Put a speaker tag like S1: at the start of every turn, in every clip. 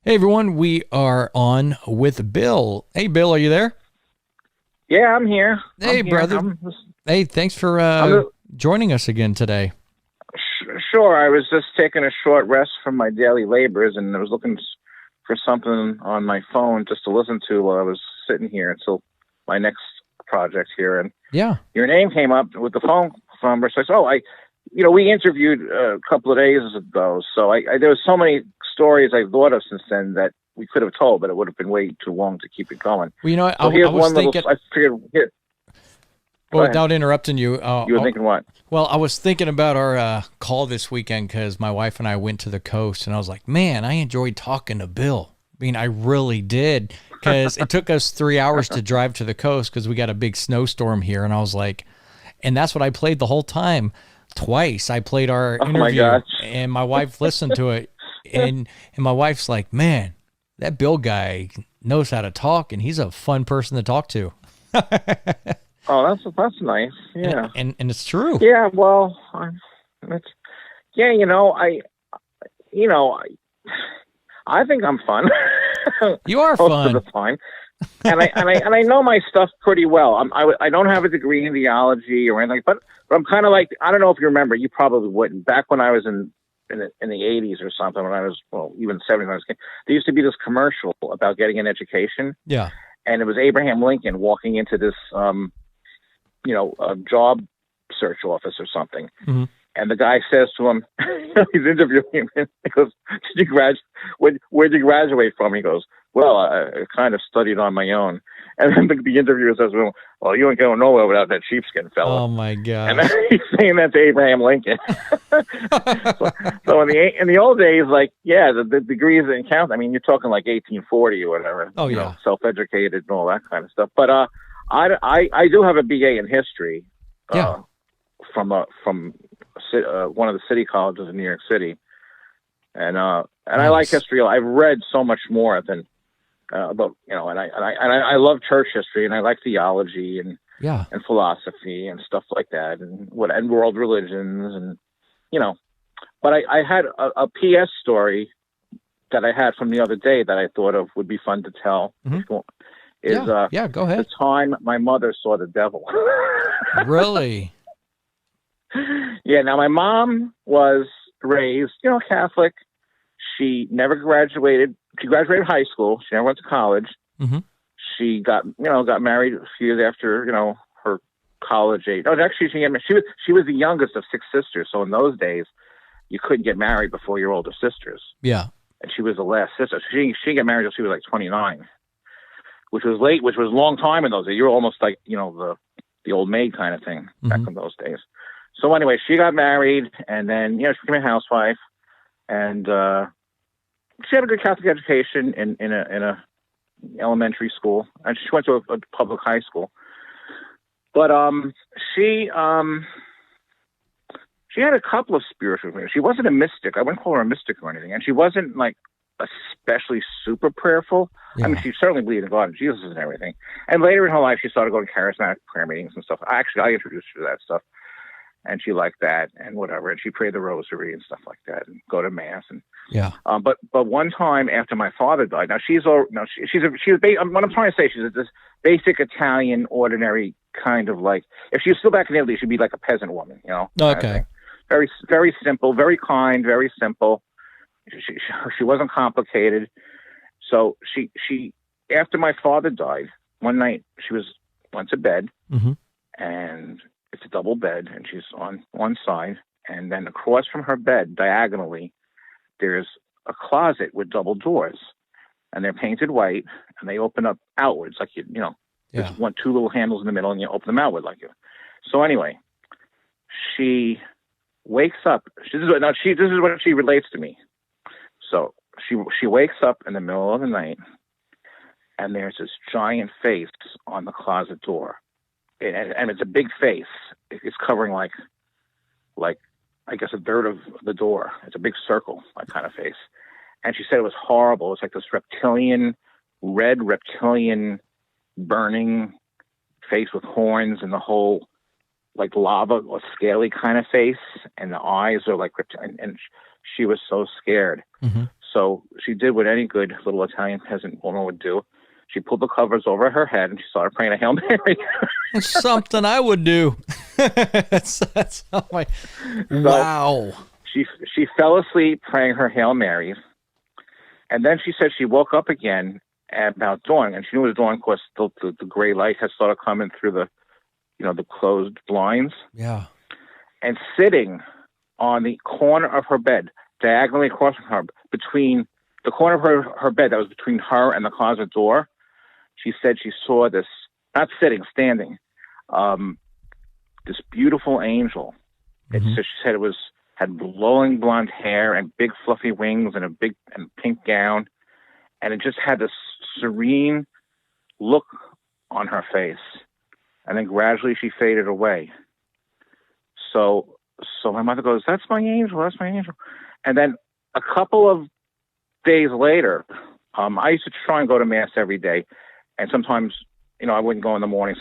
S1: Hey everyone, we are on with Bill. Hey Bill, are you there?
S2: Yeah, I'm here.
S1: Hey
S2: I'm here.
S1: brother. Hey, thanks for joining us again today.
S2: Sure. I was just taking a short rest from my daily labors, and I was looking for something on my phone just to listen to while I was sitting here until my next project here. And
S1: Yeah.
S2: your name came up with the phone number. So I said, we interviewed a couple of days ago. So there was so many stories I thought of since then that we could have told, but it would have been way too long to keep it going.
S1: Well, you know,
S2: so
S1: I was thinking.
S2: I figured. Here,
S1: well, without interrupting you,
S2: you were thinking what?
S1: Well, I was thinking about our call this weekend because my wife and I went to the coast, and I was like, man, I enjoyed talking to Bill. I mean, I really did, because it took us 3 hours to drive to the coast because we got a big snowstorm here, and I was like, and that's what I played the whole time. Twice I played our interview, and my wife listened to it, and my wife's like, man, that Bill guy knows how to talk, and he's a fun person to talk to.
S2: Oh, that's nice. Yeah,
S1: and it's true.
S2: Yeah, well, I think I'm fun.
S1: You are
S2: most
S1: fun
S2: of the time, and I know my stuff pretty well. I don't have a degree in theology or anything, but I'm kind of like, I don't know if you remember. You probably wouldn't. Back when I was in the 80s or something, when I was, even 70s, when I was a kid, there used to be this commercial about getting an education.
S1: Yeah,
S2: and it was Abraham Lincoln walking into this a job search office or something.
S1: Mm-hmm.
S2: And the guy says to him, he's interviewing him, he goes, where'd you graduate from? He goes, well, I kind of studied on my own. And then the interviewer says, well, you ain't going nowhere without that sheepskin fella.
S1: Oh my God.
S2: And then he's saying that to Abraham Lincoln. so in the old days, the degrees didn't count. I mean, you're talking like 1840 or whatever.
S1: Oh yeah.
S2: Self-educated and all that kind of stuff. But I do have a BA in history.
S1: Yeah.
S2: From one of the city colleges in New York City, and nice. I like history. I've read so much more than about and I love church history, and I like theology and philosophy and stuff like that, and world religions, and But I had a PS story that I had from the other day that I thought of would be fun to tell.
S1: Mm-hmm.
S2: Go ahead. The time my mother saw the devil.
S1: Really?
S2: Yeah. Now my mom was raised, Catholic. She never graduated. She graduated high school. She never went to college.
S1: Mm-hmm.
S2: She got married a few years after, her college age. Oh, actually, she was the youngest of 6 sisters. So in those days, you couldn't get married before your older sisters.
S1: Yeah.
S2: And she was the last sister. She got married until she was like 29, which was late, which was a long time in those days. You were almost like, the old maid kind of thing back in those days. So anyway, she got married, and then, she became a housewife, and she had a good Catholic education in a elementary school, and she went to a public high school. But she had a couple of spiritual things. She wasn't a mystic. I wouldn't call her a mystic or anything, and she wasn't like especially super prayerful. Yeah. I mean, she certainly believed in God and Jesus and everything. And later in her life, she started going to charismatic prayer meetings and stuff. I introduced her to that stuff, and she liked that and whatever. And she prayed the rosary and stuff like that, and go to mass. And but one time after my father died, now what I'm trying to say, she's this basic Italian, ordinary kind of like, if she was still back in Italy, she'd be like a peasant woman,
S1: Okay.
S2: Very, very simple, very kind, very simple. She wasn't complicated. So she after my father died, one night she went to bed, and it's a double bed, and she's on one side, and then across from her bed, diagonally, there's a closet with double doors, and they're painted white, and they open up outwards, like there's two little handles in the middle, and you open them outward like you. So anyway, she wakes up. This is what she relates to me. So she wakes up in the middle of the night, and there's this giant face on the closet door, and it's a big face. It's covering like I guess a third of the door. It's a big circle, like kind of face. And she said it was horrible. It's like this red reptilian, burning face with horns, and the whole like lava or scaly kind of face, and the eyes are like reptilian. And she was so scared. So she did what any good little Italian peasant woman would do. She pulled the covers over her head and she started praying a Hail Mary.
S1: It's something I would do. that's how wow.
S2: She fell asleep praying her Hail Marys. And then she said she woke up again at about dawn, and she knew it was dawn because the gray light had started coming through the closed blinds.
S1: Yeah.
S2: And sitting on the corner of her bed, diagonally across from her, between the corner of her bed that was between her and the closet door, she said she saw this, not sitting, standing, this beautiful angel.
S1: Mm-hmm.
S2: She said had glowing blonde hair and big fluffy wings and a big and pink gown. And it just had this serene look on her face. And then gradually she faded away. So my mother goes, "That's my angel, that's my angel." And then a couple of days later, I used to try and go to mass every day. And sometimes, I wouldn't go in the morning.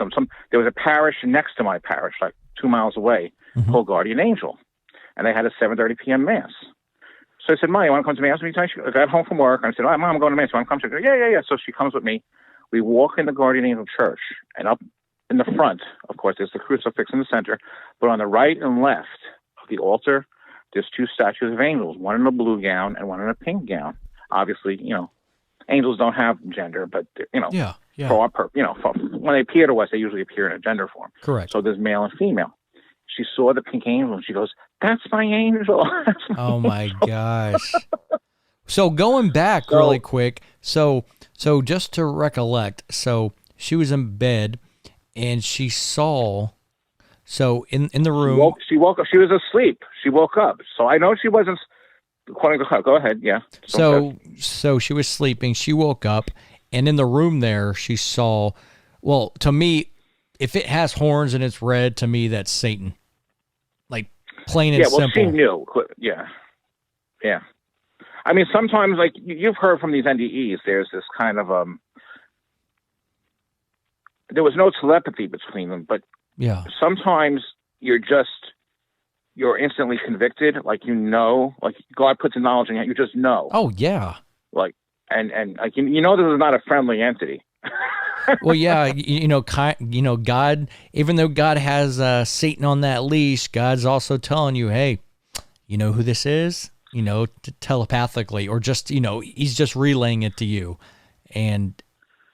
S2: There was a parish next to my parish, like 2 miles away, called Guardian Angel. And they had a 7:30 p.m. mass. So I said, "Mom, you want to come to mass with me tonight?" She got home from work, and I said, "All right, Mom, I'm going to mass. You want to come?" She goes, Yeah. So she comes with me. We walk in the Guardian Angel Church, and up in the front, of course, there's the crucifix in the center, but on the right and left of the altar, there's two statues of angels, one in a blue gown and one in a pink gown. Obviously, angels don't have gender, but
S1: yeah.
S2: for our when they appear to us, they usually appear in a gender form.
S1: Correct.
S2: So there's male and female. She saw the pink angel and she goes, "That's my angel."
S1: Oh my gosh. So going back really quick, so just to recollect, so she was in bed and she saw, in the room.
S2: She woke up. She was asleep. She woke up. So I know she wasn't. Go ahead. Yeah.
S1: So she was sleeping. She woke up, and in the room there, she saw. Well, to me, if it has horns and it's red, to me that's Satan. Like plain and simple.
S2: Yeah. Well, she knew. Yeah. Yeah. I mean, sometimes, like you've heard from these NDEs, there's this kind of there was no telepathy between them, but
S1: yeah,
S2: sometimes you're instantly convicted, like like God puts a knowledge in you, you just know.
S1: Oh yeah.
S2: Like and like this is not a friendly entity.
S1: Well, yeah, God, even though God has Satan on that leash, God's also telling you, hey, you know who this is? Telepathically, or just, he's just relaying it to you. And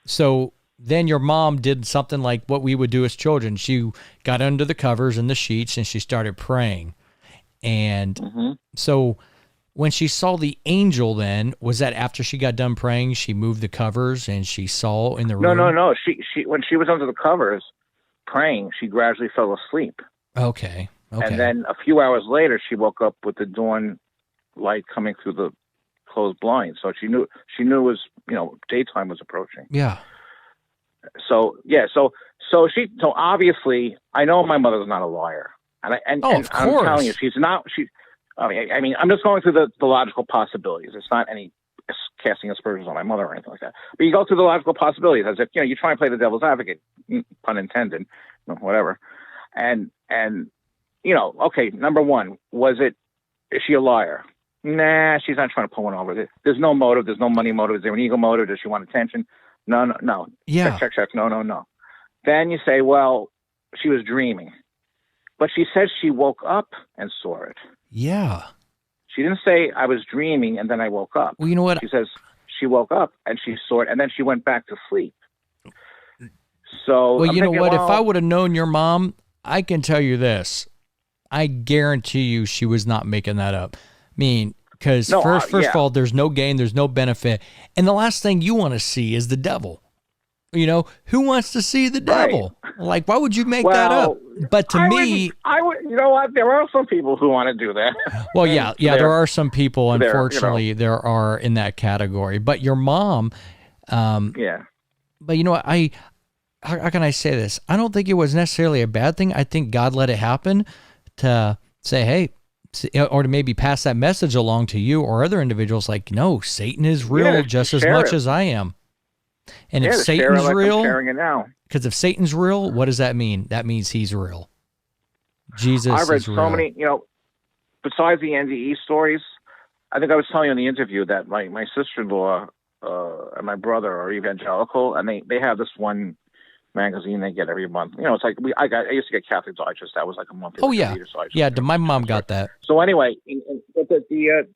S1: so then your mom did something like what we would do as children. She got under the covers and the sheets and she started praying. And so when she saw the angel, then was that after she got done praying, she moved the covers and she saw in the room?
S2: No. She when she was under the covers praying, she gradually fell asleep.
S1: Okay.
S2: And then a few hours later, she woke up with the dawn light coming through the closed blinds. So she knew it was, daytime was approaching.
S1: Yeah.
S2: So obviously I know my mother's not a liar. And
S1: of course.
S2: I'm telling you, she's not, I mean, I'm just going through the logical possibilities. It's not any casting aspersions on my mother or anything like that. But you go through the logical possibilities as if, you try and play the devil's advocate, pun intended, whatever. And okay, number one, is she a liar? Nah, she's not trying to pull one over. There's no motive. There's no money motive. Is there an ego motive? Does she want attention? No.
S1: Yeah.
S2: Check. No. Then you say, well, she was dreaming. But she says she woke up and saw it.
S1: Yeah.
S2: She didn't say I was dreaming and then I woke up.
S1: Well, you know what?
S2: She says she woke up and she saw it and then she went back to sleep. So,
S1: well, you know what? If I would have known your mom, I can tell you this. I guarantee you she was not making that up. I mean, because first of all, there's no gain, there's no benefit. And the last thing you want to see is the devil. Who wants to see the devil? Right. Like, why would you make that up? But to me,
S2: I would. You know what? There are some people who want to do that.
S1: Well, yeah, there are some people. Unfortunately, there are in that category. But your mom,
S2: yeah.
S1: But you know what? How can I say this? I don't think it was necessarily a bad thing. I think God let it happen to say, hey, or to maybe pass that message along to you or other individuals. Like, no, Satan is real just as much as I am. And if Satan's real, because if Satan's real, what does that mean? That means he's real. Jesus is real.
S2: I've read so many, besides the NDE stories, I think I was telling you in the interview that my sister-in-law and my brother are evangelical, and they have this one magazine they get every month. It's like I used to get Catholic Digest. That was like a monthly.
S1: Oh yeah, yeah. My mom got that.
S2: So anyway, but the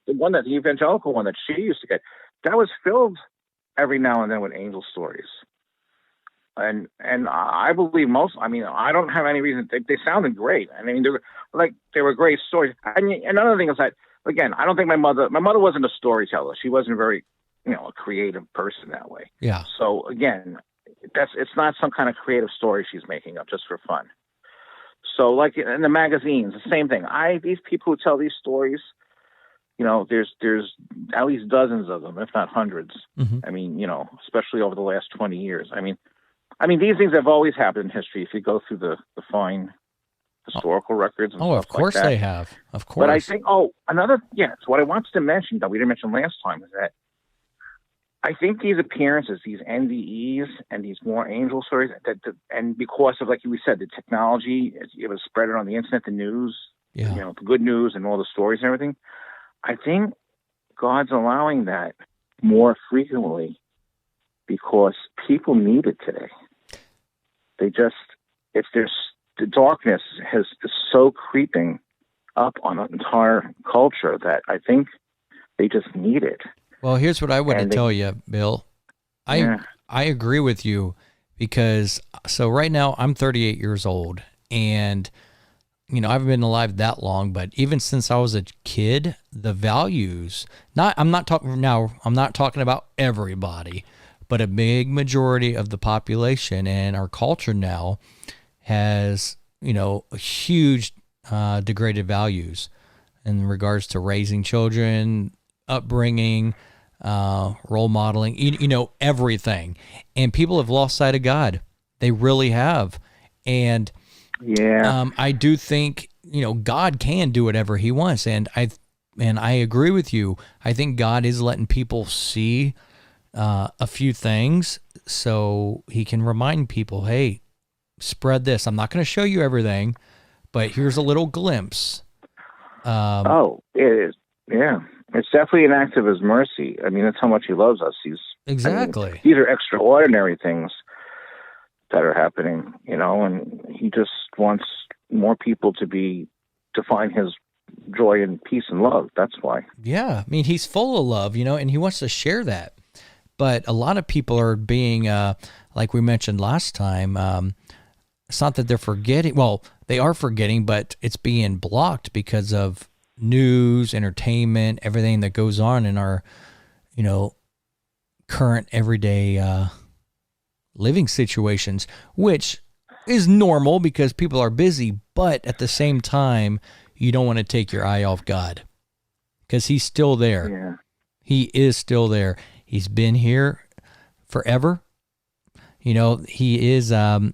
S2: one the evangelical one that she used to get, that was filled every now and then with angel stories. And I believe most. I mean, I don't have any reason. They sounded great. I mean, they were great stories. And another thing is that, again, I don't think my mother wasn't a storyteller. She wasn't very, a creative person that way.
S1: Yeah.
S2: So again, it's not some kind of creative story she's making up just for fun. So like in the magazines, the same thing. These people who tell these stories, there's at least dozens of them, if not hundreds.
S1: Mm-hmm.
S2: I mean, especially over the last 20 years. I mean, these things have always happened in history. If you go through the fine historical records. And
S1: of course
S2: like that.
S1: they have. Of course.
S2: But I think, so what I wanted to mention that we didn't mention last time is that I think these appearances, these NDEs and these more angel stories, and because of, like we said, the technology, it was spread on the internet, the news, the good news and all the stories and everything, I think God's allowing that more frequently because people need it today. The darkness is so creeping up on an entire culture that I think they just need it.
S1: Well, here's what I want to tell you, Bill. I agree with you because right now I'm 38 years old and, I haven't been alive that long, but even since I was a kid, the values, I'm not talking about everybody, but a big majority of the population and our culture now has, a huge degraded values in regards to raising children, upbringing, role modeling, everything. And people have lost sight of God. They really have. And I do think, God can do whatever he wants. And I agree with you. I think God is letting people see a few things so he can remind people, hey, spread this. I'm not going to show you everything, but here's a little glimpse.
S2: It is. Yeah. It's definitely an act of his mercy. I mean, that's how much he loves us.
S1: Exactly.
S2: These are extraordinary things that are happening, and he just wants more people to find his joy and peace and love. That's why. Yeah.
S1: I mean, he's full of love, and he wants to share that. But a lot of people are being, like we mentioned last time, it's not that they're forgetting. Well, they are forgetting, but it's being blocked because of news, entertainment, everything that goes on in our, current everyday living situations, which is normal because people are busy. But at the same time, you don't want to take your eye off God because he's still there.
S2: Yeah.
S1: He is still there. He's been here forever. He is, what's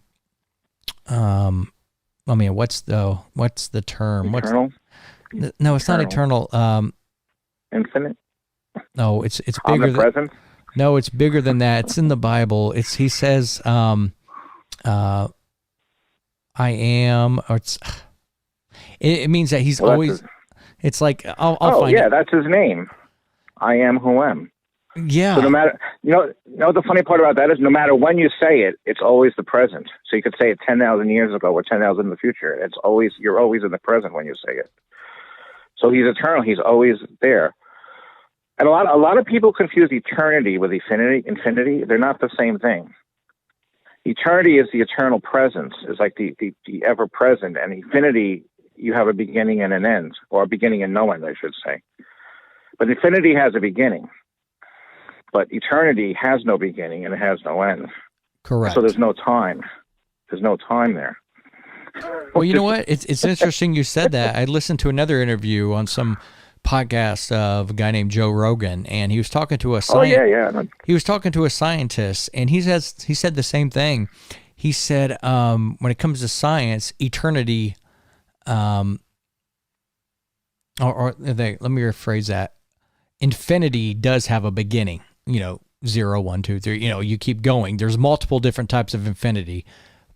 S1: the term?
S2: Eternal?
S1: No, it's not eternal.
S2: Infinite?
S1: No, it's bigger than. No, it's bigger than that. It's in the Bible. He says, I am, or it means that he's always. It's like I'll find.
S2: Oh yeah, that's his name. I am who am.
S1: Yeah.
S2: So no matter, the funny part about that is no matter when you say it, it's always the present. So you could say it 10,000 years ago or 10,000 in the future. You're always in the present when you say it. So he's eternal. He's always there. And a lot of people confuse eternity with infinity. They're not the same thing. Eternity is the eternal presence. It's like the ever present. And infinity, you have a beginning and an end, or a beginning and no end, I should say. But infinity has a beginning. But eternity has no beginning and it has no end.
S1: Correct.
S2: So there's no time. There's no time there.
S1: Well, you know what? It's interesting you said that. I listened to another interview on some podcast of a guy named Joe Rogan, and he was talking to a He was talking to a scientist, and he said the same thing. He said, when it comes to science, eternity, let me rephrase that. Infinity does have a beginning. 0, 1, 2, 3. You keep going. There's multiple different types of infinity,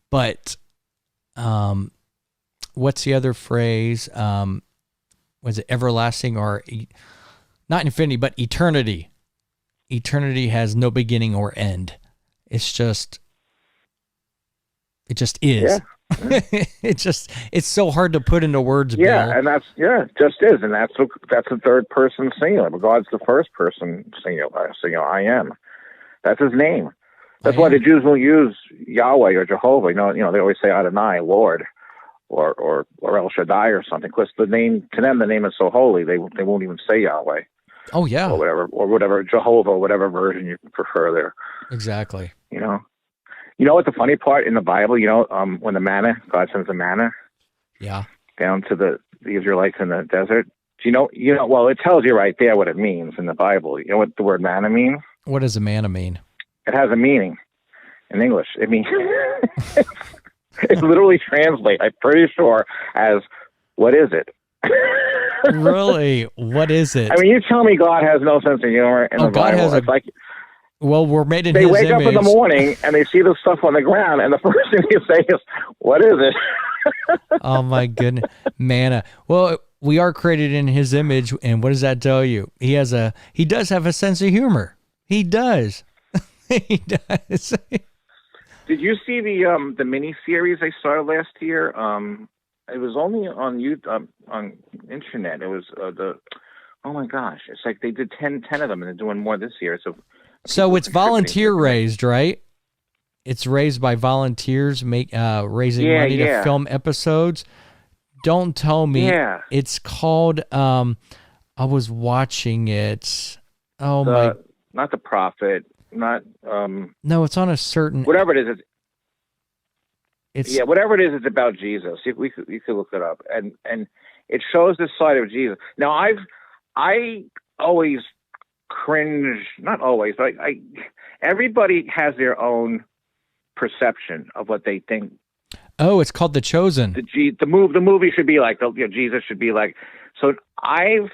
S1: but what's the other phrase? was it everlasting or not infinity, but eternity. Eternity has no beginning or end. It just is.
S2: Yeah.
S1: It's so hard to put into words,
S2: Yeah,
S1: Bill.
S2: and it just is, and that's the third person singular. But God's the first person singular. So I am. That's his name. That's why the Jews will use Yahweh or Jehovah. You know, they always say Adonai, Lord, or El Shaddai or something. Because the name to them, the name is so holy, they won't even say Yahweh.
S1: Oh yeah,
S2: or whatever Jehovah, whatever version you prefer there.
S1: Exactly.
S2: You know what the funny part in the Bible? When the manna, God sends the manna, down to the Israelites in the desert. Do you know? Well, it tells you right there what it means in the Bible. You know what the word manna means?
S1: What does a manna mean?
S2: It has a meaning in English. It means it literally translates, I'm pretty sure, as what is it?
S1: Really? What is it?
S2: I mean, you tell me God has no sense of humor in the
S1: God
S2: Bible.
S1: has
S2: like
S1: well, we're made in
S2: they
S1: His
S2: wake
S1: image.
S2: up in the morning and they see the stuff on the ground, and the first thing you say is, "What is it?"
S1: Oh my goodness, manna. Well, we are created in His image, and what does that tell you? He does have a sense of humor. He does. He does.
S2: Did you see the mini series they started last year? It was only on YouTube, on internet. It was oh my gosh, it's like they did 10 of them, and they're doing more this year. So
S1: it's volunteer raised, right? It's raised by volunteers raising money to film episodes. Don't tell me.
S2: Yeah.
S1: It's called, I was watching it.
S2: Not The Prophet, not...
S1: no, it's on a certain...
S2: Whatever it is, whatever it is, it's about Jesus. You could look it up. And it shows this side of Jesus. Now, I always cringe, not always, but everybody has their own perception of what they think.
S1: Oh, it's called The Chosen.
S2: The movie should be like, Jesus should be like. So I've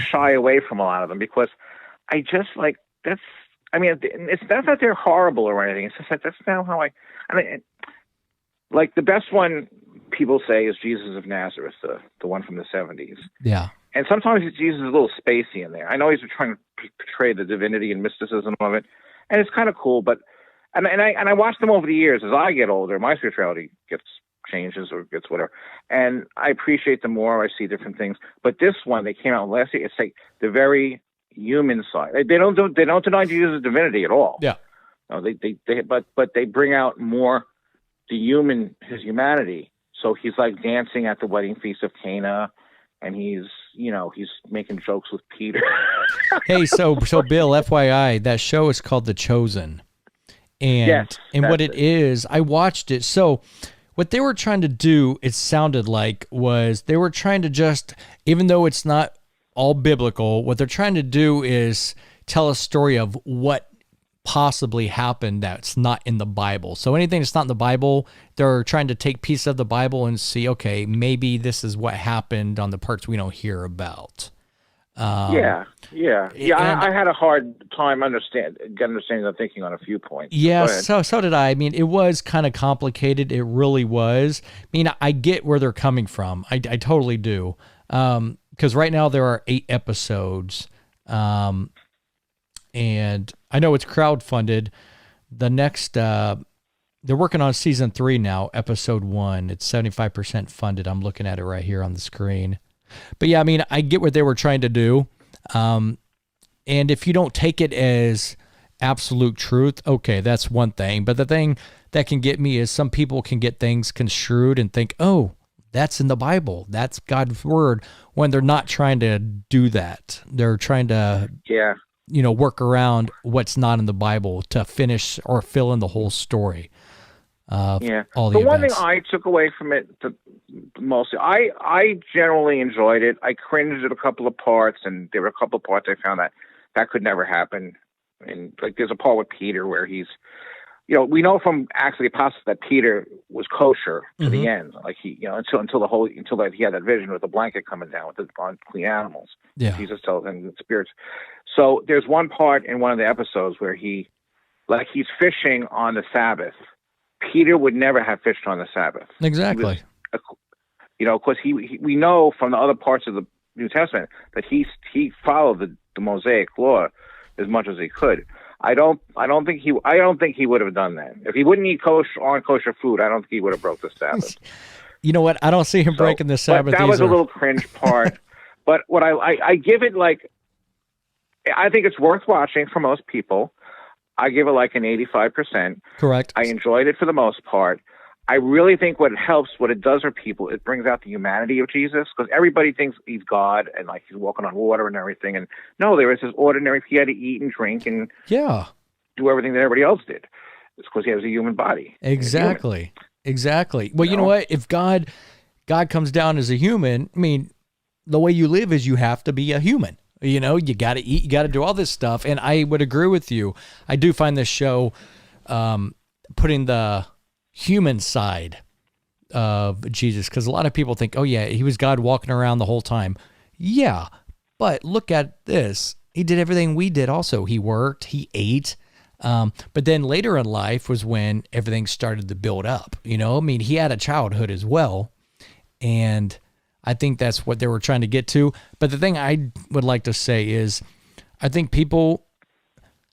S2: shy away from a lot of them because I just like, it's not that they're horrible or anything. It's just like, that's not how like the best one people say is Jesus of Nazareth, the one from the 70s.
S1: Yeah.
S2: And sometimes Jesus is a little spacey in there. I know he's trying to portray the divinity and mysticism of it, and it's kind of cool. But and I watched them over the years. As I get older, my spirituality changes or gets whatever, and I appreciate them more. I see different things. But this one, they came out last year. It's like the very human side. They don't deny Jesus' divinity at all.
S1: Yeah.
S2: No, but they bring out more his humanity. So he's like dancing at the wedding feast of Cana. And he's making jokes with Peter.
S1: Hey, so Bill, FYI, that show is called The Chosen. And what it is, I watched it. So what they were trying to do, it sounded like, was they were trying to just, even though it's not all biblical, what they're trying to do is tell a story of what possibly happened that's not in the Bible. So anything that's not in the Bible, they're trying to take pieces of the Bible and see, okay, maybe this is what happened on the parts we don't hear about.
S2: I had a hard time understanding the thinking on a few points.
S1: Yeah, so did I. I mean, it was kind of complicated. It really was. I mean, I get where they're coming from. I totally do. Because right now there are 8 episodes. And I know it's crowdfunded. The next, they're working on season 3 now, episode 1. It's 75% funded. I'm looking at it right here on the screen. But yeah, I mean, I get what they were trying to do. And if you don't take it as absolute truth, okay, that's one thing. But the thing that can get me is some people can get things construed and think, oh, that's in the Bible. That's God's word, when they're not trying to do that. They're trying to... work around what's not in the Bible to finish or fill in the whole story. All the
S2: one thing I took away from it mostly, I generally enjoyed it. I cringed at a couple of parts, and there were a couple of parts I found that could never happen. And like, there's a part with Peter where he's, we know from Acts of the Apostles that Peter was kosher to the end. Like he, until he had that vision with the blanket coming down with the unclean animals.
S1: Yeah.
S2: Jesus told him the spirits. So there's one part in one of the episodes where he's fishing on the Sabbath. Peter would never have fished on the Sabbath.
S1: Exactly.
S2: Because we know from the other parts of the New Testament that he followed the Mosaic law as much as he could. I don't think he would have done that. If he wouldn't eat kosher food, I don't think he would have broke the Sabbath.
S1: You know what? I don't see him breaking the Sabbath.
S2: But that was a little cringe part. But what I give it, like, I think it's worth watching for most people. I give it like an 85%.
S1: Correct.
S2: I enjoyed it for the most part. I really think what it does for people, it brings out the humanity of Jesus, because everybody thinks he's God and like he's walking on water and everything. And no, there is this ordinary, he had to eat and drink and do everything that everybody else did. It's because he has a human body.
S1: Exactly. Exactly. Well, you know what? If God comes down as a human, I mean, the way you live is you have to be a human. You got to eat, you got to do all this stuff. And I would agree with you. I do find this show putting the human side of Jesus, because a lot of people think, oh yeah, he was God walking around the whole time. Yeah, but look at this. He did everything we did also. He worked, he ate. But then later in life was when everything started to build up. I mean, he had a childhood as well. And I think that's what they were trying to get to. But the thing I would like to say is, I think people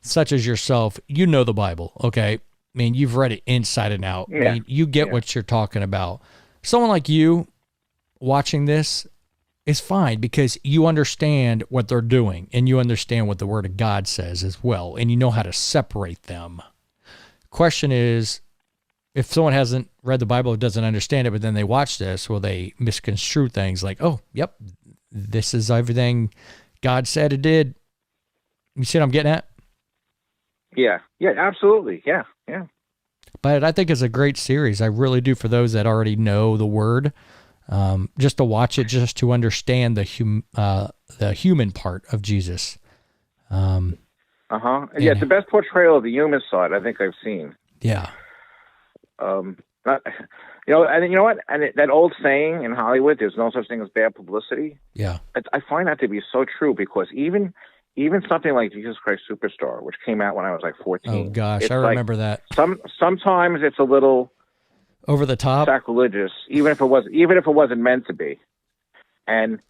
S1: such as yourself, the Bible, okay? I mean, you've read it inside and out.
S2: Yeah.
S1: I mean, you get what you're talking about. Someone like you watching this is fine because you understand what they're doing and you understand what the Word of God says as well, and you know how to separate them. Question is, if someone hasn't read the Bible, doesn't understand it, but then they watch this, will they misconstrue things like, oh, yep, this is everything God said it did? You see what I'm getting at?
S2: Yeah, absolutely. Yeah.
S1: But I think it's a great series. I really do, for those that already know the Word, just to watch it, just to understand the human part of Jesus.
S2: Yeah, it's the best portrayal of the human side I think I've seen.
S1: Yeah.
S2: And you know what? And that old saying in Hollywood, there's no such thing as bad publicity.
S1: Yeah.
S2: I find that to be so true, because even something like Jesus Christ Superstar, which came out when I was like 14.
S1: Oh gosh, I remember that.
S2: Sometimes it's a little
S1: over the top,
S2: sacrilegious, even if it wasn't meant to be. And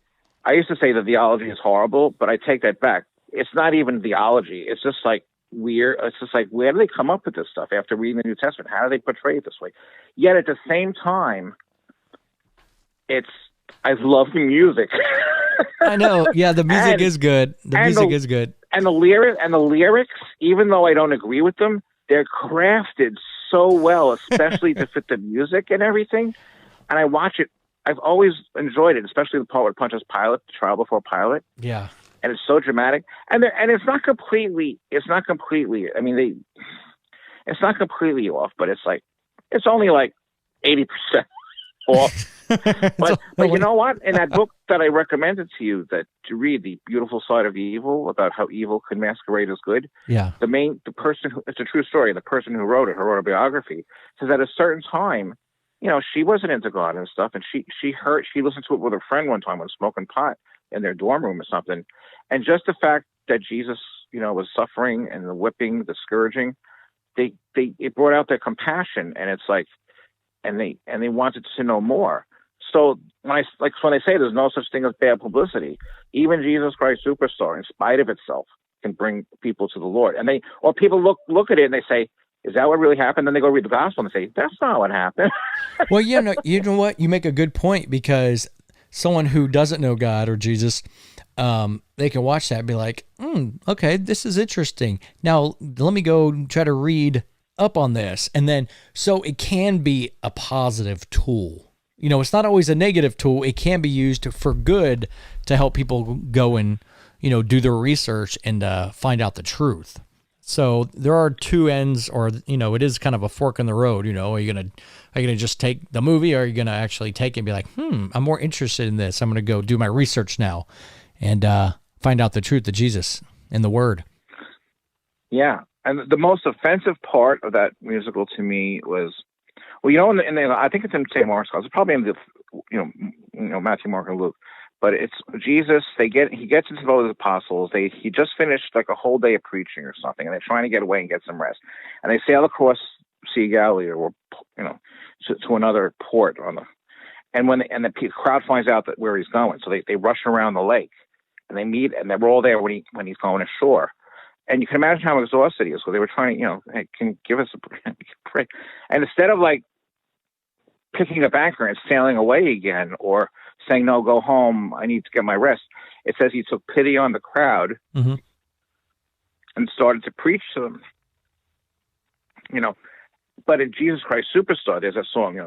S2: I used to say the theology is horrible, but I take that back. It's not even theology. It's just like weird. It's just like, where do they come up with this stuff after reading the New Testament? How do they portray it this way? Yet at the same time, I love the music.
S1: I know. Yeah, the music is good. The music is good.
S2: And the lyrics, even though I don't agree with them, they're crafted so well, especially to fit the music and everything. And I watch it. I've always enjoyed it, especially the part where it punches Pilate, the trial before Pilate.
S1: Yeah.
S2: And it's so dramatic. And it's not completely. I mean, it's not completely off, but it's only like 80% off. But you know what? In that book that I recommended to you to read, The Beautiful Side of Evil, about how evil can masquerade as good.
S1: Yeah.
S2: The person it's a true story. The person who wrote it, her autobiography, says at a certain time, she wasn't into God and stuff, and she listened to it with a friend one time when smoking pot in their dorm room or something, and just the fact that Jesus, was suffering, and the whipping, the scourging, it brought out their compassion, and it's like, and they wanted to know more. So when I say there's no such thing as bad publicity, even Jesus Christ Superstar, in spite of itself, can bring people to the Lord. And people look at it and they say, is that what really happened? Then they go read the gospel and they say, that's not what happened.
S1: Well, you know what? You make a good point, because someone who doesn't know God or Jesus, they can watch that and be like, okay, this is interesting. Now let me go try to read up on this. And then, so it can be a positive tool. It's not always a negative tool. It can be used for good to help people go and, do their research and find out the truth. So there are two ends, or, it is kind of a fork in the road. Are you going to just take the movie, or are you going to actually take it and be like, I'm more interested in this. I'm going to go do my research now and find out the truth of Jesus and the Word. Yeah.
S2: And the most offensive part of that musical to me was, well, I think it's in St. Mark's Gospel. It's probably in the, Matthew, Mark, and Luke. But it's Jesus. He gets into both his apostles. He just finished like a whole day of preaching or something, and they're trying to get away and get some rest. And they sail across Sea Galilee, or to another port And the crowd finds out that where he's going, so they rush around the lake, and they meet, and they're all there when he's going ashore. And you can imagine how exhausted he is. So they were trying, hey, can you give us a break? And instead of like picking up anchor and sailing away again, or saying, no, go home, I need to get my rest, it says he took pity on the crowd
S1: Mm-hmm.
S2: and started to preach to them. But in Jesus Christ Superstar, there's a song,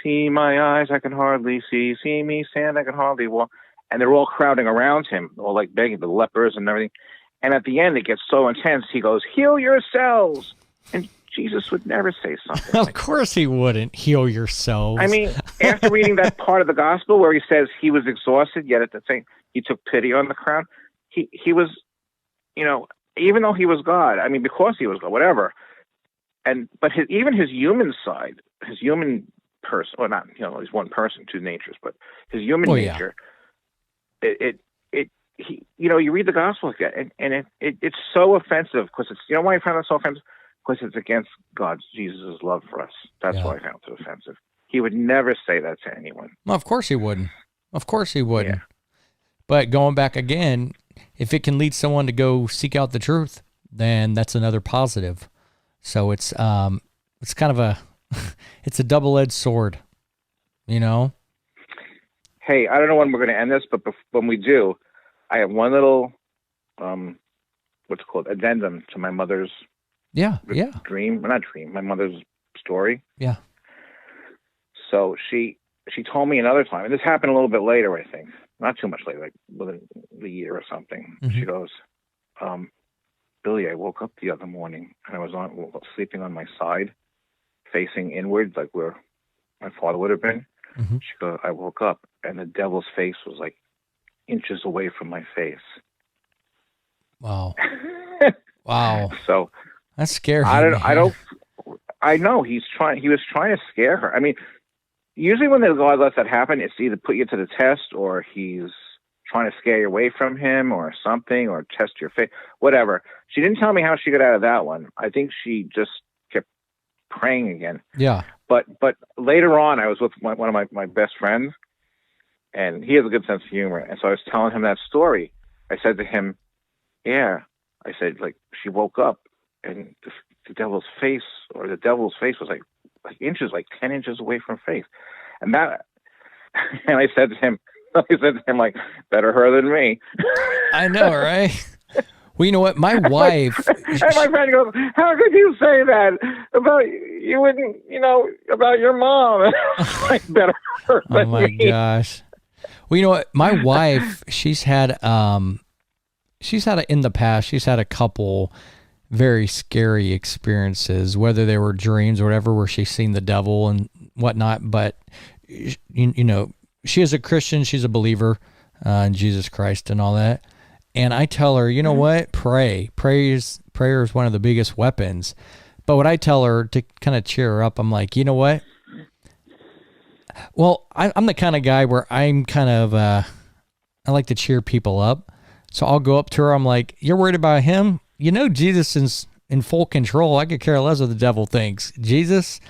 S2: see my eyes, I can hardly see me stand, I can hardly walk. And they're all crowding around him, all like begging, the lepers and everything. And at the end, it gets so intense, he goes, heal yourselves. And Jesus would never say something
S1: Of
S2: like
S1: course he wouldn't. Heal yourselves.
S2: I mean, after reading that part of the gospel where he says he was exhausted, yet at the same, he took pity on the crowd. He was, even though he was God, I mean, because he was God, whatever. But even his human side, his human person, well, not, he's one person, two natures, but his human nature, you read the gospel again, and it's so offensive because it's, why I found it so offensive? Because it's against Jesus' love for us. That's why I found it offensive. He would never say that to anyone.
S1: Well, of course he wouldn't. Of course he wouldn't.
S2: Yeah.
S1: But going back again, if it can lead someone to go seek out the truth, then that's another positive. So it's kind of it's a double-edged sword, Hey,
S2: I don't know when we're going to end this, but when we do, I have one little, what's it called, addendum to my mother's dream. Well, not dream, my mother's story.
S1: Yeah.
S2: So she told me another time, and this happened a little bit later, I think. Not too much later, like within the year or something.
S1: Mm-hmm.
S2: She goes, Billy, I woke up the other morning, and I was sleeping on my side, facing inward, like where my father would have been.
S1: Mm-hmm.
S2: She goes, I woke up, and the devil's face was like inches away from my face.
S1: Wow. Wow.
S2: So
S1: that's scary.
S2: I know he was trying to scare her. I mean, usually when the God lets that happen, it's either put you to the test, or he's trying to scare you away from him or something, or test your faith, whatever. She didn't tell me how she got out of that one. I think she just kept praying again.
S1: Yeah.
S2: But later on, I was with one of my best friends, and he has a good sense of humor. And so I was telling him that story. I said to him, yeah, I said, like, she woke up and the devil's face was like inches, like 10 inches away from her face. And I said to him, like, better her than me.
S1: I know, right? Well, you know what? My wife...
S2: and my friend goes, how could you say that about, you wouldn't, about your mom? Like, better her than
S1: Oh, my
S2: me.
S1: gosh. Well, you know what? My wife, she's had in the past, she's had a couple very scary experiences, whether they were dreams or whatever, where she's seen the devil and whatnot. But, she is a Christian. She's a believer in Jesus Christ and all that. And I tell her, you know what? Pray. Prayer is one of the biggest weapons. But what I tell her to kind of cheer her up, I'm like, you know what? Well, I'm the kind of guy where I'm kind of, I like to cheer people up. So I'll go up to her. I'm like, you're worried about him? Jesus is in full control. I could care less what the devil thinks. Jesus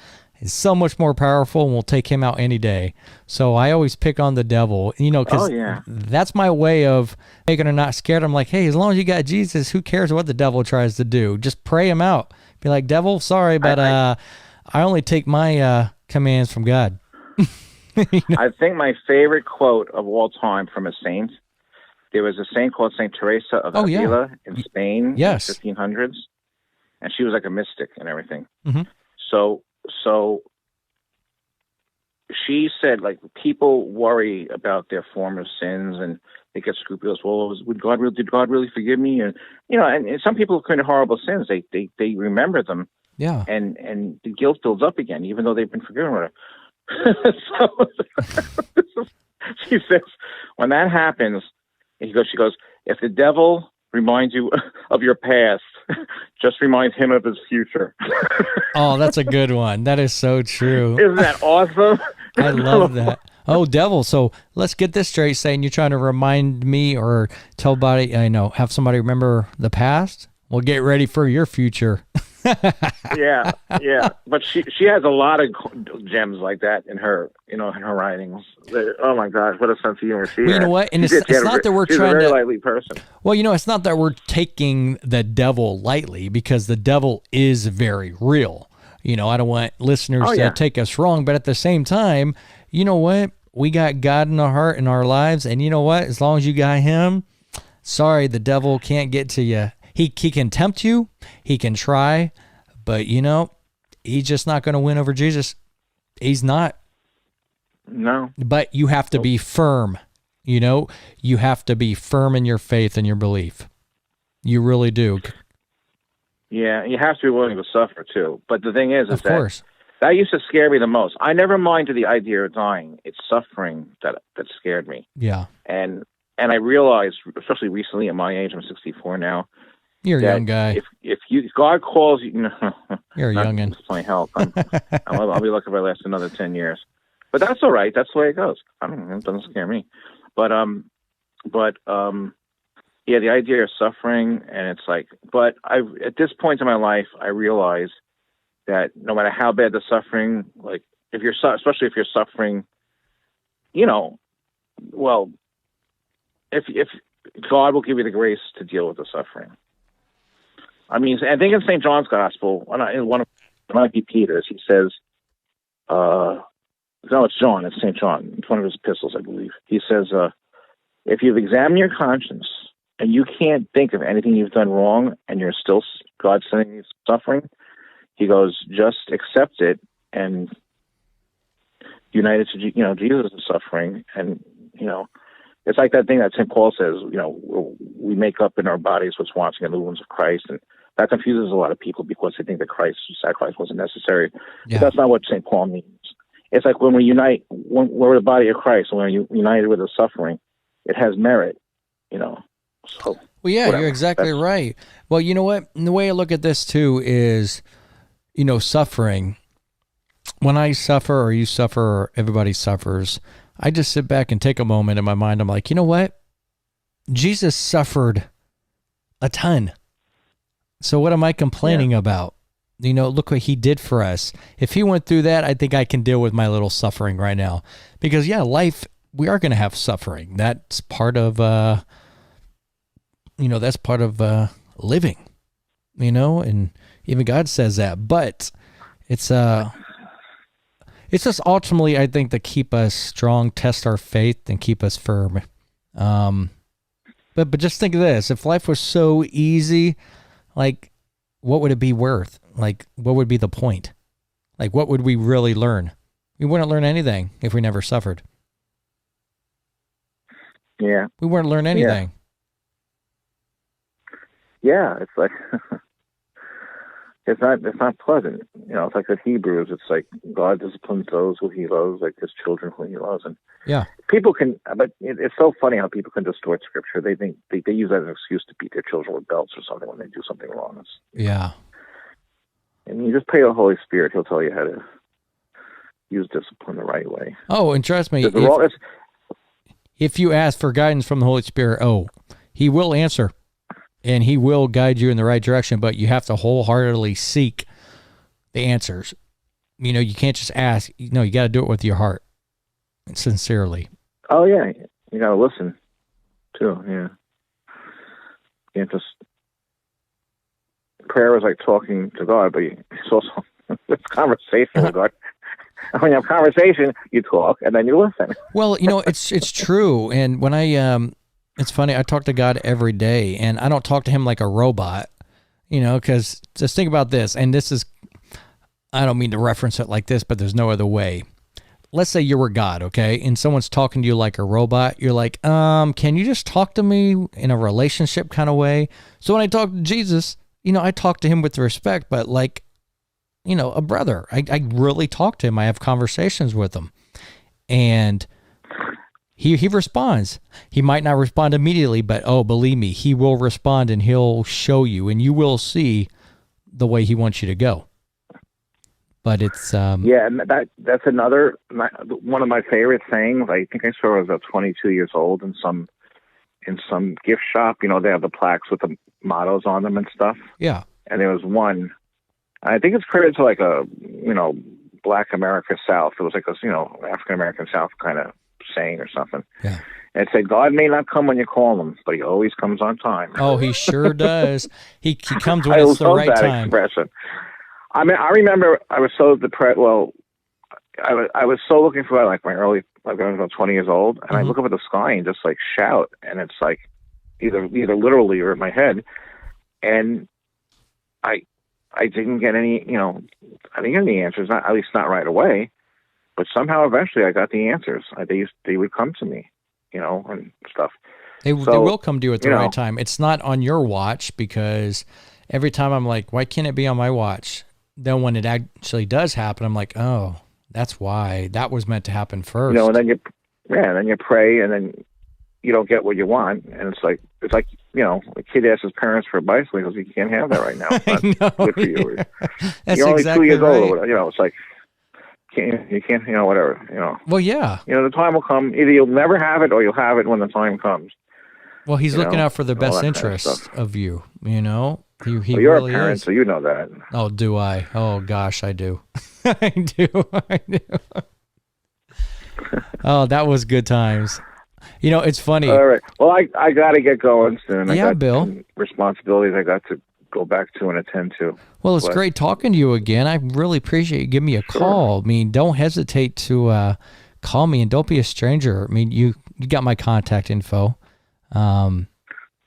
S1: is so much more powerful, and we'll take him out any day. So I always pick on the devil, because that's my way of making her not scared. I'm like, hey, as long as you got Jesus, who cares what the devil tries to do? Just pray him out. Be like, devil, sorry, but I only take my commands from God.
S2: I think my favorite quote of all time from a saint, there was a saint called Saint Teresa of Avila in Spain in the 1500s, and she was like a mystic and everything.
S1: Mm-hmm.
S2: So she said, like, people worry about their former sins and they get scrupulous. Well, did God really forgive me? And and some people commit horrible sins. They remember them. Yeah. And the guilt builds up again, even though they've been forgiven. So she says, when that happens, she goes, if the devil reminds you of your past, just remind him of his future.
S1: Oh, that's a good one. That is so true.
S2: Isn't that awesome?
S1: I love that. Oh, devil. So let's get this straight, saying you're trying to remind me or tell somebody, have somebody remember the past? Well, get ready for your future.
S2: Yeah, yeah. But she has a lot of gems like that in her, in her writings. Oh my gosh, what a sense of humor she
S1: Well, you
S2: had.
S1: know what? And
S2: She did.
S1: it's not that we're
S2: she's
S1: trying
S2: a very
S1: to.
S2: lively person.
S1: Well, it's not that we're taking the devil lightly, because the devil is very real. I don't want listeners to take us wrong, but at the same time, you know what? We got God in our heart, in our lives, and you know what? As long as you got him, sorry, the devil can't get to you. He can tempt you, he can try, but he's just not going to win over Jesus. He's not.
S2: No.
S1: But you have to be firm. You have to be firm in your faith and your belief. You really do.
S2: Yeah, you have to be willing to suffer too. But the thing is
S1: of course,
S2: that used to scare me the most. I never minded the idea of dying. It's suffering that scared me.
S1: Yeah.
S2: And I realized, especially recently at my age, I'm 64 now.
S1: You're a young guy.
S2: If God calls you,
S1: you're a youngin'.
S2: My health. I'll be lucky if I last another 10 years. But that's all right. That's the way it goes. I don't know. It doesn't scare me. But yeah, the idea of suffering, and it's like, but at this point in my life, I realize that no matter how bad the suffering, like especially if you're suffering, well, if God will give you the grace to deal with the suffering. I mean, I think in St. John's Gospel, in one of it might be Peter's, he says, no, it's John. It's St. John. It's one of his epistles, I believe. He says, if you've examined your conscience and you can't think of anything you've done wrong, and you're still God sending you suffering, he goes, just accept it and unite it to Jesus' suffering. And it's like that thing that St. Paul says, we make up in our bodies what's wanting in the wounds of Christ, and that confuses a lot of people because they think that Christ's sacrifice wasn't necessary.
S1: Yeah.
S2: But that's not what St. Paul means. It's like when we unite, when we're the body of Christ, when we're united with the suffering, it has merit, So,
S1: well, yeah,
S2: whatever.
S1: You're exactly right. Well, you know what? And the way I look at this too is, suffering. When I suffer, or you suffer, or everybody suffers, I just sit back and take a moment in my mind. I'm like, you know what? Jesus suffered a ton. So what am I complaining about? Look what he did for us. If he went through that, I think I can deal with my little suffering right now. Because life, we are going to have suffering. That's part of, living, and even God says that. But it's just ultimately, I think, to keep us strong, test our faith, and keep us firm. But just think of this. If life was so easy, like, what would it be worth? Like, what would be the point? Like, what would we really learn? We wouldn't learn anything if we never suffered.
S2: Yeah.
S1: We wouldn't learn anything.
S2: Yeah, it's like it's not pleasant. It's like with Hebrews, it's like God disciplines those who he loves, like his children who he loves. And people can, but it's so funny how people can distort scripture. They think they use that as an excuse to beat their children with belts or something when they do something wrong. And you just pray the Holy Spirit; He'll tell you how to use discipline the right way.
S1: Oh, and trust me, if you ask for guidance from the Holy Spirit, he will answer. And he will guide you in the right direction, but you have to wholeheartedly seek the answers. You can't just ask. You got to do it with your heart, sincerely.
S2: Oh, yeah. You got to listen, too, yeah. You can't just... Prayer is like talking to God, but it's also it's conversation with God. When you have conversation, you talk, and then you listen.
S1: Well, it's true. And when it's funny, I talk to God every day, and I don't talk to him like a robot, because just think about this, and this is, I don't mean to reference it like this, but there's no other way. Let's say you were God, okay, and someone's talking to you like a robot. You're like, can you just talk to me in a relationship kind of way? So when I talk to Jesus, I talk to him with respect, but like, a brother. I really talk to him. I have conversations with him, and He responds. He might not respond immediately, but believe me, he will respond, and he'll show you, and you will see the way he wants you to go. But it's and
S2: that's another one of my favorite sayings. I think I saw it was about 22 years old in some gift shop. They have the plaques with the mottos on them and stuff.
S1: Yeah.
S2: And there was one I think it's credited to like a, Black America South. It was like a, African American South kind of saying or something.
S1: Yeah.
S2: And it said, God may not come when you call him, but he always comes on time.
S1: Oh, he sure does. He comes when
S2: I
S1: it's the
S2: love
S1: right
S2: that
S1: time.
S2: expression. I mean, I remember I was so depressed. Well, I was so looking for like my early, like I was about 20 years old, and I look up at the sky and just like shout, and it's like either literally or in my head, and I didn't get any, I didn't get any answers, at least not right away, but somehow eventually I got the answers. They would come to me, and stuff.
S1: They will come to you at the right time. It's not on your watch, because every time I'm like, why can't it be on my watch? Then when it actually does happen, I'm like, oh, that's why that was meant to happen first.
S2: And then you pray, and then you don't get what you want, and it's like a kid asks his parents for a bicycle because he can't have that right now. It's not good for you.
S1: That's
S2: You're only
S1: exactly
S2: 2 years
S1: right.
S2: old, or whatever. It's like you can't, whatever.
S1: Well, yeah.
S2: The time will come. Either you'll never have it, or you'll have it when the time comes.
S1: Well, he's looking out for the best interest of you. He
S2: Well, you're
S1: really
S2: a parent,
S1: is.
S2: so you know that.
S1: Oh, do I? Oh, gosh, I do. I do. Oh, that was good times. It's funny.
S2: All right. Well, I got to get going soon.
S1: Yeah,
S2: I got
S1: Bill.
S2: some responsibilities I got to go back to and attend to.
S1: Well, it's great talking to you again. I really appreciate you giving me a call. I mean, don't hesitate to call me, and don't be a stranger. I mean, you got my contact info. I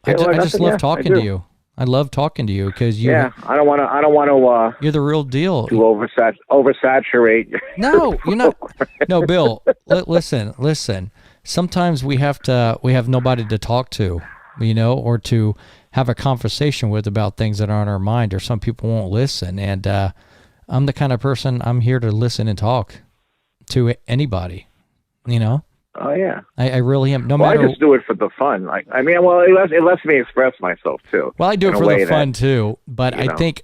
S1: just love talking to you. I love talking to you because you.
S2: Yeah, I don't want to.
S1: You're the real deal.
S2: To oversaturate.
S1: No, you're not. No, Bill. Listen. Sometimes we have nobody to talk to, or to have a conversation with about things that are on our mind, or some people won't listen. And I'm the kind of person, I'm here to listen and talk to anybody,
S2: Oh yeah,
S1: I really am.
S2: I just do it for the fun. It lets me express myself too.
S1: Well, I do it for the fun too, but I think.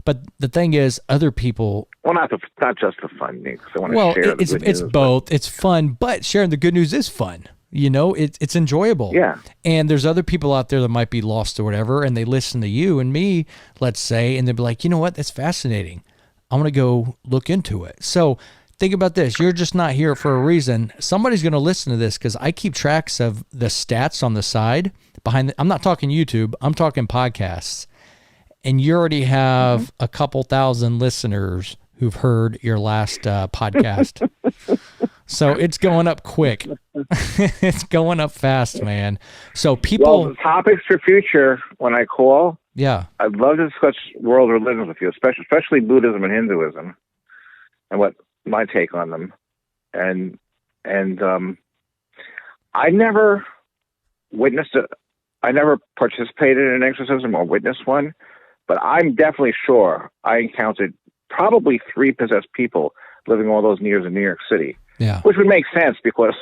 S1: But the thing is, other people.
S2: Well, not just the fun, Nick. I want to share the good news,
S1: it's both. It's fun, but sharing the good news is fun. It's enjoyable.
S2: Yeah.
S1: And there's other people out there that might be lost or whatever, and they listen to you and me, let's say, and they'll be like, you know what? That's fascinating. I want to go look into it. So think about this. You're just not here for a reason. Somebody's going to listen to this, because I keep tracks of the stats on the side behind. I'm not talking YouTube. I'm talking podcasts. And you already have a couple thousand listeners who've heard your last podcast. So it's going up quick. It's going up fast, man. So people.
S2: Well, the topics for future, when I call,
S1: yeah, I'd
S2: love to discuss world religions with you, especially Buddhism and Hinduism, and what my take on them. And I never witnessed it. I never participated in an exorcism or witnessed one. But I'm definitely sure I encountered probably 3 possessed people living all those years in New York City.
S1: Yeah.
S2: Which would make sense, because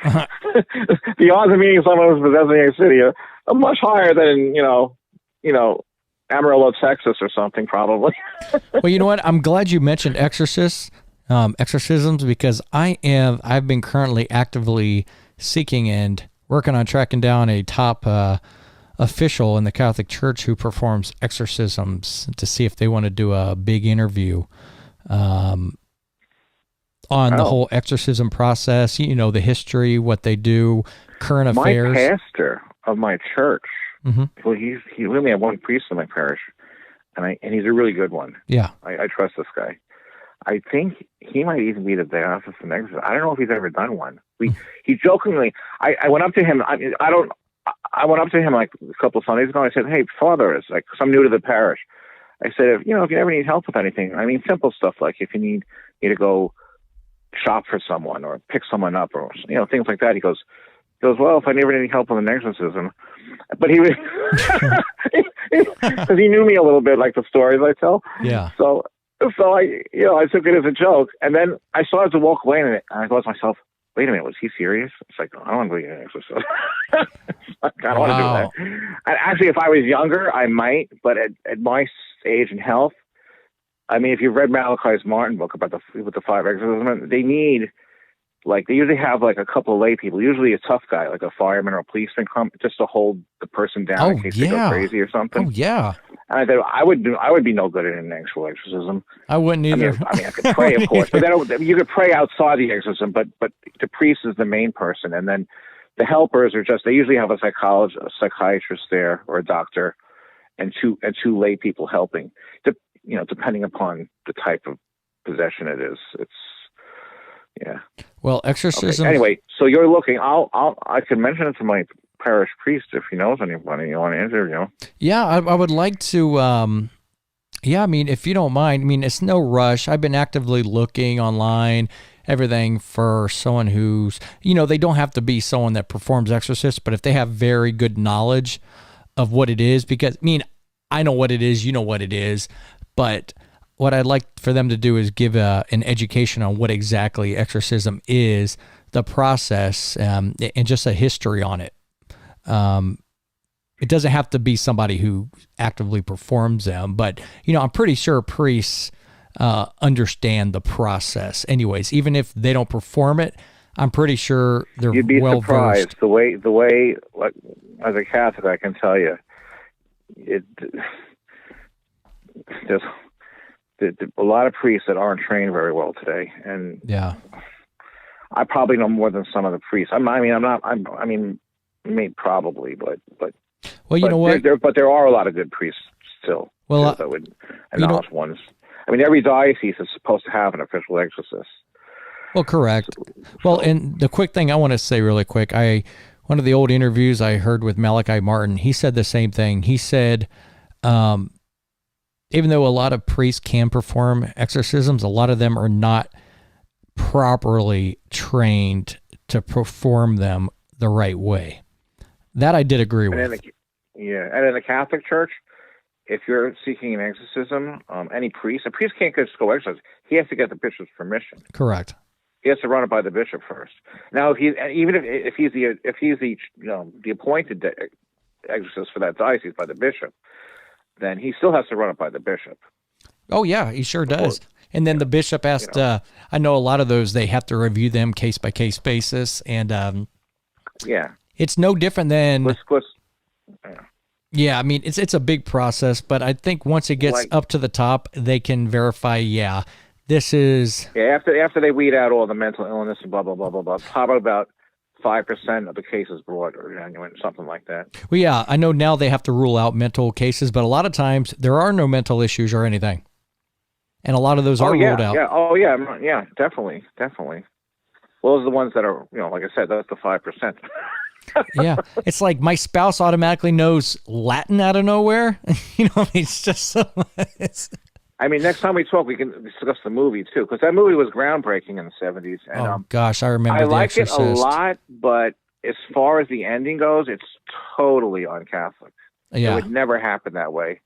S2: the odds of meeting someone who's possessed in New York City are much higher than, Amarillo, Texas or something, probably.
S1: Well, you know what? I'm glad you mentioned exorcisms, because I've been currently actively seeking and working on tracking down a top official in the Catholic Church who performs exorcisms, to see if they want to do a big interview on the whole exorcism process, the history, what they do, current affairs.
S2: My pastor of my church, well, we only have one priest in my parish, and he's a really good one. Yeah. I trust this guy. I think he might even be the diocesan exorcist. I don't know if he's ever done one. He jokingly, I went up to him. I went up to him like a couple of Sundays ago, and I said, "Hey, Father," it's like, 'cause I'm new to the parish. I said, if you ever need help with anything, simple stuff like if you need me to go shop for someone or pick someone up or things like that. He goes, well, if I never need any help with an exorcism, but he was because he knew me a little bit, like the stories I tell. Yeah. So I took it as a joke, and then I started to walk away, and I thought to myself, wait a minute, was he serious? It's like, I don't want to be an exorcist. I don't want to do that. And actually, if I was younger, I might, but at my age and health, if you've read Malachi's Martin book about with the 5 exorcisms, they need like they usually have like a couple of lay people, usually a tough guy, like a fireman or a policeman, come just to hold the person down in case they go crazy or something.
S1: Oh yeah.
S2: And I thought I would be no good at an actual exorcism.
S1: I wouldn't either.
S2: I mean, I could pray, of course, but you could pray outside the exorcism. But the priest is the main person, and then the helpers are they usually have a psychologist, a psychiatrist there, or a doctor, and two lay people helping. Depending upon the type of possession it is, yeah.
S1: Well, exorcism.
S2: Okay. Anyway, so you're looking. I can mention it to my parish priest if he knows anybody you want to interview.
S1: Yeah, I would like to. Yeah, I mean, if you don't mind, I mean, it's no rush. I've been actively looking online, everything for someone who's, they don't have to be someone that performs exorcists, but if they have very good knowledge of what it is, because I mean, I know what it is, you know what it is, but what I'd like for them to do is give an education on what exactly exorcism is, the process, and just a history on it. It doesn't have to be somebody who actively performs them, but I'm pretty sure priests understand the process. Anyways, even if they don't perform it, I'm pretty sure they're
S2: You'd be
S1: well
S2: surprised
S1: versed.
S2: the way like, as a Catholic, I can tell you, there's a lot of priests that aren't trained very well today, and
S1: yeah,
S2: I probably know more than some of the priests. Probably, but
S1: well, you know what?
S2: But there are a lot of good priests still.
S1: Well,
S2: that would acknowledge ones. I mean, every diocese is supposed to have an official exorcist.
S1: Well, correct. Well, and the quick thing I want to say really quick, one of the old interviews I heard with 𝗪𝗨𝗕𝗦𝗪, he said the same thing. He said, even though a lot of priests can perform exorcisms, a lot of them are not properly trained to perform them the right way. That I did agree with.
S2: And in the Catholic Church, if you're seeking an exorcism, a priest can't just go exorcise. He has to get the bishop's permission.
S1: Correct.
S2: He has to run it by the bishop first. Now, if he's the appointed exorcist for that diocese by the bishop, then he still has to run it by the bishop.
S1: Oh yeah, he sure does. And then the bishop has to. I know a lot of those they have to review them case by case basis, and
S2: yeah,
S1: it's no different than.
S2: Yeah.
S1: Yeah, I mean it's a big process, but I think once it gets up to the top, they can verify. Yeah, this is.
S2: Yeah, after they weed out all the mental illness and blah blah blah blah blah, probably about 5% of the cases brought or genuine, something like that.
S1: Well, yeah, I know now they have to rule out mental cases, but a lot of times there are no mental issues or anything, and a lot of those are ruled out.
S2: Yeah, yeah, definitely. Well, those are the ones that are, like I said, that's the 5%.
S1: Yeah, it's like my spouse automatically knows Latin out of nowhere. It's just so.
S2: Next time we talk, we can discuss the movie too, because that movie was groundbreaking in the 70s. And,
S1: gosh, I remember.
S2: I like it a lot, but as far as the ending goes, it's totally un-Catholic.
S1: Yeah,
S2: it would never happen that way.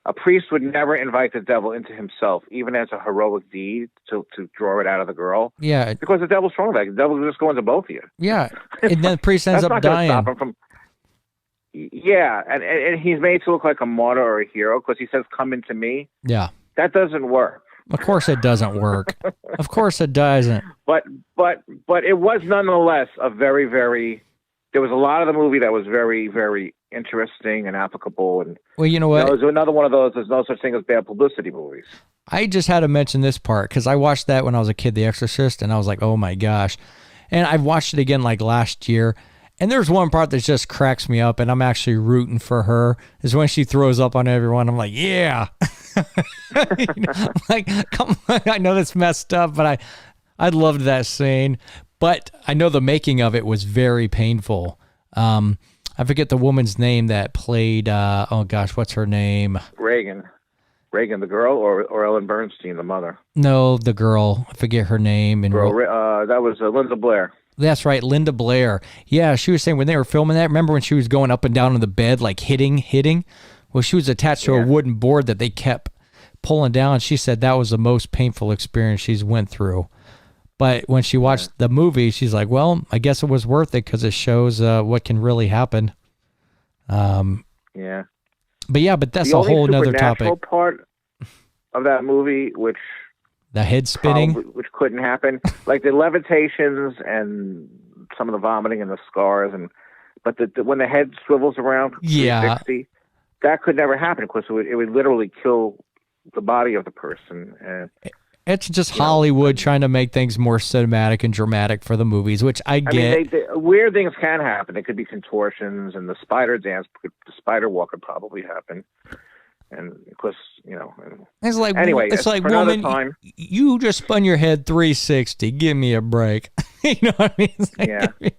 S2: A priest would never invite the devil into himself, even as a heroic deed to draw it out of the girl.
S1: Yeah,
S2: because the devil's strong back. The devil will just go into both of you.
S1: Yeah, and then the priest ends up dying.
S2: Stop him from. Yeah, and he's made to look like a martyr or a hero because he says, "Come into me."
S1: Yeah,
S2: that doesn't work.
S1: Of course, it doesn't work. Of course, it doesn't.
S2: But it was nonetheless a very, very. There was a lot of the movie that was very, very interesting and applicable. And
S1: well, you know what?
S2: There's another one of those. There's no such thing as bad publicity movies.
S1: I just had to mention this part because I watched that when I was a kid, The Exorcist, and I was like, oh my gosh. And I watched it again like last year. And there's one part that just cracks me up, and I'm actually rooting for her, is when she throws up on everyone. I'm like, yeah. Like, come on. I know that's messed up, but I loved that scene. But I know the making of it was very painful. I forget the woman's name that played, what's her name?
S2: Reagan, the girl, or Ellen Bernstein, the mother?
S1: No, the girl. I forget her name. And
S2: that was Linda Blair.
S1: That's right, Linda Blair. Yeah, she was saying when they were filming that, remember when she was going up and down on the bed, like hitting? Well, she was attached to a wooden board that they kept pulling down. She said that was the most painful experience she's went through. But when she watched the movie, she's like, well, I guess it was worth it because it shows what can really happen.
S2: Yeah.
S1: But that's a whole nother topic.
S2: The part of that movie, which
S1: The head spinning,
S2: which couldn't happen, like the levitations and some of the vomiting and the scars, but when the head swivels around 360, that could never happen because it would literally kill the body of the person. And
S1: it's just Hollywood trying to make things more cinematic and dramatic for the movies, which I get.
S2: Weird things can happen. It could be contortions, and the spider dance, the spider walk could probably happen. And because
S1: it's like,
S2: anyway,
S1: it's like, woman, time. You just spun your head 360. Give me a break. You know what I mean? Like,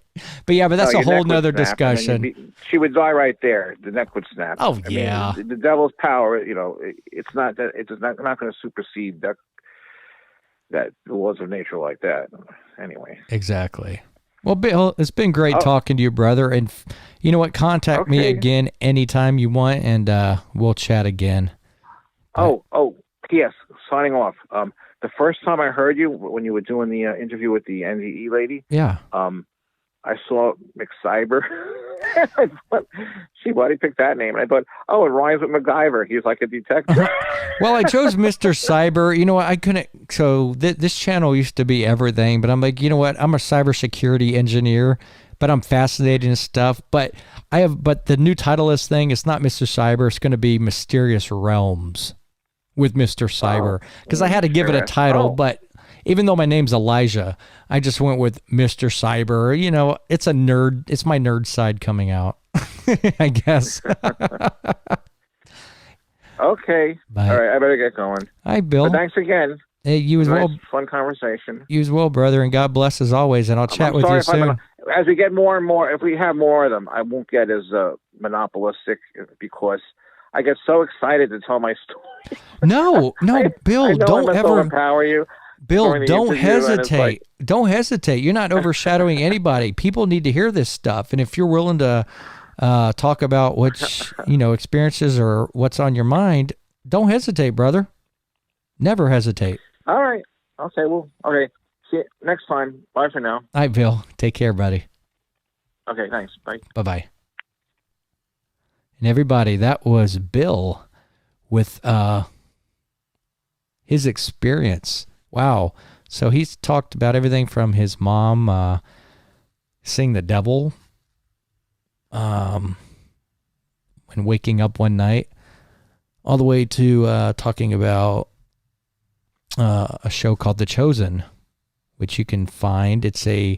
S1: but that's a whole nother discussion.
S2: She would die right there. The neck would snap.
S1: Oh, I
S2: mean, the devil's power. It's not that it's not going to supersede that the laws of nature like that. Anyway.
S1: Exactly. Well, Bill, it's been great talking to you, brother. And you know what? Contact me again anytime you want, and we'll chat again. P.S. Signing off. The first time I heard you, when you were doing the interview with the NDE lady, I saw McCyber. I thought, why did he pick that name? And I thought, it rhymes with MacGyver. He's like a detective. Well, I chose Mr. Cyber. You know what? I couldn't. So this channel used to be everything, but I'm like, you know what? I'm a cybersecurity engineer, but I'm fascinated in stuff. But the new title of this thing, it's not Mr. Cyber. It's going to be Mysterious Realms with Mr. Cyber, because I had to give it a title, but even though my name's Elijah, I just went with Mr. Cyber. It's a nerd. It's my nerd side coming out, I guess.
S2: Okay.
S1: Bye.
S2: All right. I better get going.
S1: Hi, Bill.
S2: But thanks again.
S1: Hey, you as well.
S2: Fun conversation.
S1: You as well, brother, and God bless as always. And I'll chat with you soon.
S2: As we get more and more, if we have more of them, I won't get as monopolistic because I get so excited to tell my story.
S1: No, Bill, don't ever
S2: empower you.
S1: Bill, don't hesitate. Don't hesitate. You're not overshadowing anybody. People need to hear this stuff. And if you're willing to talk about what experiences or what's on your mind, don't hesitate, brother. Never hesitate.
S2: All right. Okay. Well, okay. See you next time. Bye for now.
S1: All right, Bill. Take care, buddy.
S2: Okay. Thanks. Bye.
S1: Bye-bye. And everybody, that was Bill with his experience. Wow. So he's talked about everything from his mom seeing the devil when waking up one night, all the way to talking about a show called The Chosen, which you can find. It's a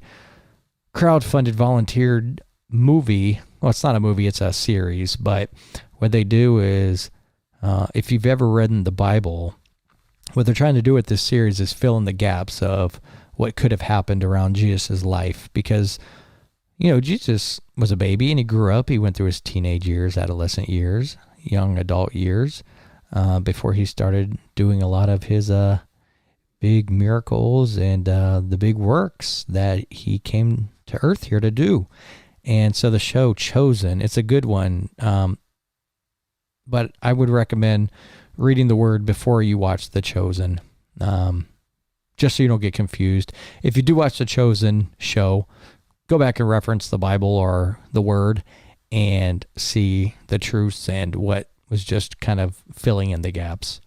S1: crowdfunded, volunteered movie. Well, it's not a movie, it's a series, but what they do is, if you've ever read in the Bible, what they're trying to do with this series is fill in the gaps of what could have happened around Jesus' life, because, Jesus was a baby and he grew up. He went through his teenage years, adolescent years, young adult years, before he started doing a lot of his big miracles and the big works that he came to earth here to do. And so the show Chosen, it's a good one, but I would recommend reading the word before you watch The Chosen, just so you don't get confused. If you do watch The Chosen show, go back and reference the Bible or the word and see the truths and what was just kind of filling in the gaps.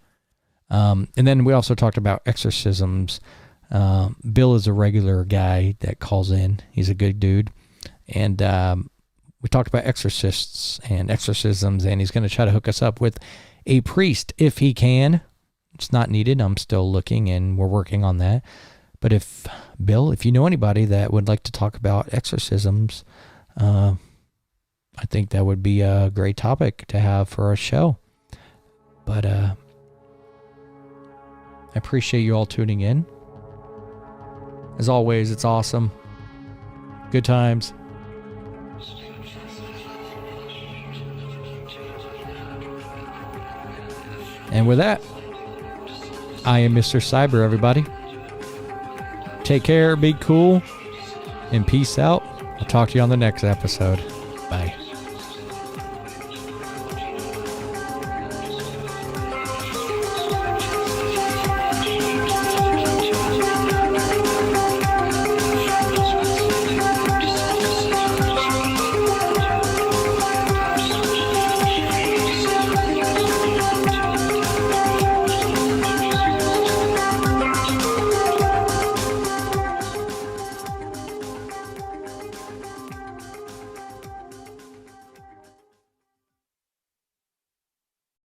S1: And then we also talked about exorcisms. Bill is a regular guy that calls in. He's a good dude. And we talked about exorcists and exorcisms, and he's going to try to hook us up with a priest if he can. It's not needed. I'm still looking, and we're working on that. But if you know anybody that would like to talk about exorcisms, I think that would be a great topic to have for our show. But I appreciate you all tuning in. As always, it's awesome. Good times. And with that, I am Mr. Cyber, everybody. Take care, be cool, and peace out. I'll talk to you on the next episode.